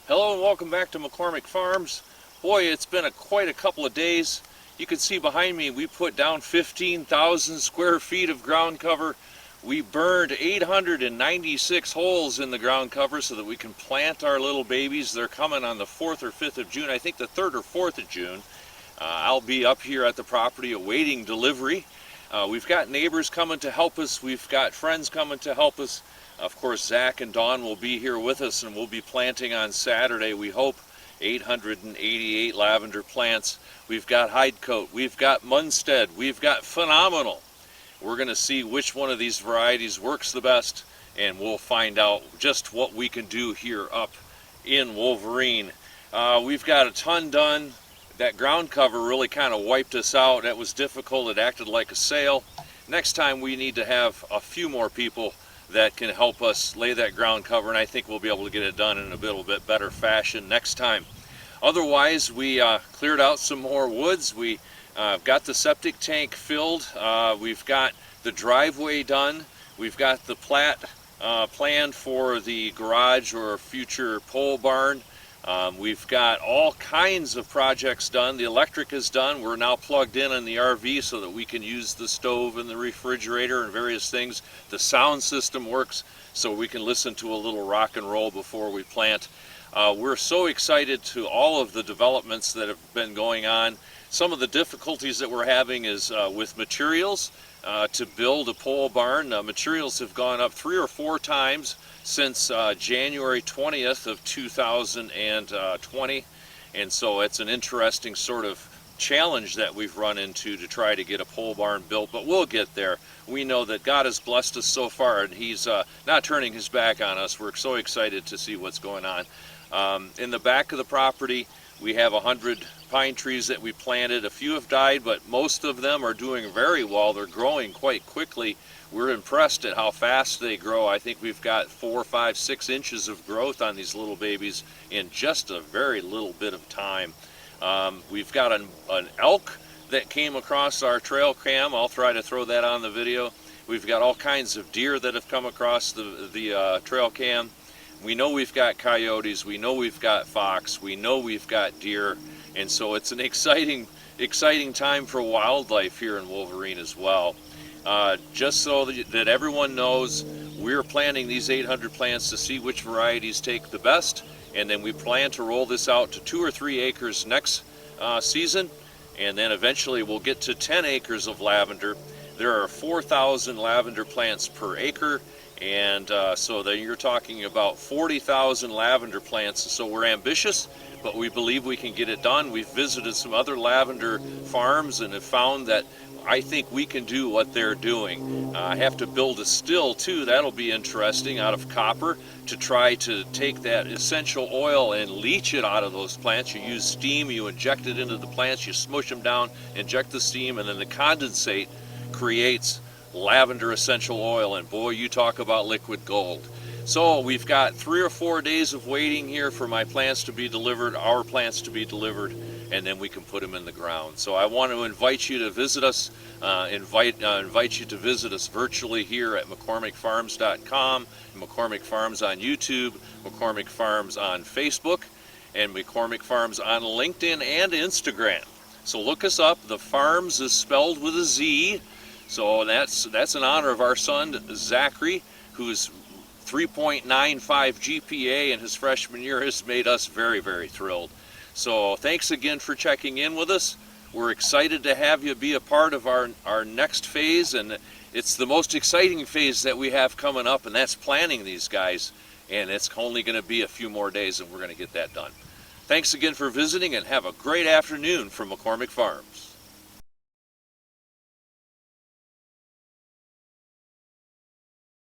Hello and welcome back to McCormick Farms. Boy, it's been quite a couple of days. You can see behind me we put down 15,000 square feet of ground cover. We burned 896 holes in the ground cover so that we can plant our little babies. They're coming on the 4th or 5th of June, I think the 3rd or 4th of June. I'll be up here at the property awaiting delivery. We've got neighbors coming to help us. We've got friends coming to help us. Of course, Zach and Dawn will be here with us, and we'll be planting on Saturday, we hope, 888 lavender plants. We've got Hidecoat, we've got Munstead, we've got Phenomenal. We're going to see which one of these varieties works the best, and we'll find out just what we can do here up in Wolverine. We've got a ton done. That ground cover really kind of wiped us out. That was difficult. It acted like a sail. Next time we need to have a few more people that can help us lay that ground cover, and I think we'll be able to get it done in a little bit better fashion next time. Otherwise, we cleared out some more woods. We got the septic tank filled. We've got the driveway done. We've got the plat planned for the garage or future pole barn. We've got all kinds of projects done. The electric is done. We're now plugged in the RV so that we can use the stove and the refrigerator and various things. The sound system works so we can listen to a little rock and roll before we plant. We're so excited to all of the developments that have been going on. Some of the difficulties that we're having is with materials to build a pole barn. Materials have gone up 3 or 4 times since January 20th of 2020, and so it's an interesting sort of challenge that we've run into to try to get a pole barn built, but we'll get there. We know that God has blessed us so far, and He's not turning His back on us. We're so excited to see what's going on. In the back of the property, we have 100 pine trees that we planted. A few have died, but most of them are doing very well. They're growing quite quickly. We're impressed at how fast they grow. I think we've got 4, 5, 6 inches of growth on these little babies in just a very little bit of time. We've got an elk that came across our trail cam. I'll try to throw that on the video. We've got all kinds of deer that have come across the trail cam. We know we've got coyotes, we know we've got fox, we know we've got deer, and so it's an exciting time for wildlife here in Wolverine as well. Just so that everyone knows, we're planting these 800 plants to see which varieties take the best, and then we plan to roll this out to 2 or 3 acres next season, and then eventually we'll get to 10 acres of lavender. There are 4,000 lavender plants per acre, and so then you're talking about 40,000 lavender plants. So we're ambitious, but we believe we can get it done. We've visited some other lavender farms and have found that I think we can do what they're doing. I have to build a still too, that'll be interesting, out of copper to try to take that essential oil and leach it out of those plants. You use steam, you inject it into the plants, you smush them down, inject the steam, and then the condensate creates lavender essential oil, and boy, you talk about liquid gold. So we've got 3 or 4 days of waiting here for my plants to be delivered, our plants to be delivered, and then we can put them in the ground. So I want to invite you to visit us, invite you to visit us virtually here at McCormickFarms.com, McCormick Farms on YouTube, McCormick Farms on Facebook, and McCormick Farms on LinkedIn and Instagram. So look us up. The Farms is spelled with a Z. So that's in honor of our son, Zachary, whose 3.95 GPA in his freshman year has made us very, very thrilled. So thanks again for checking in with us. We're excited to have you be a part of our next phase, and it's the most exciting phase that we have coming up, and that's planting these guys. And it's only going to be a few more days, and we're going to get that done. Thanks again for visiting, and have a great afternoon from McCormick Farms.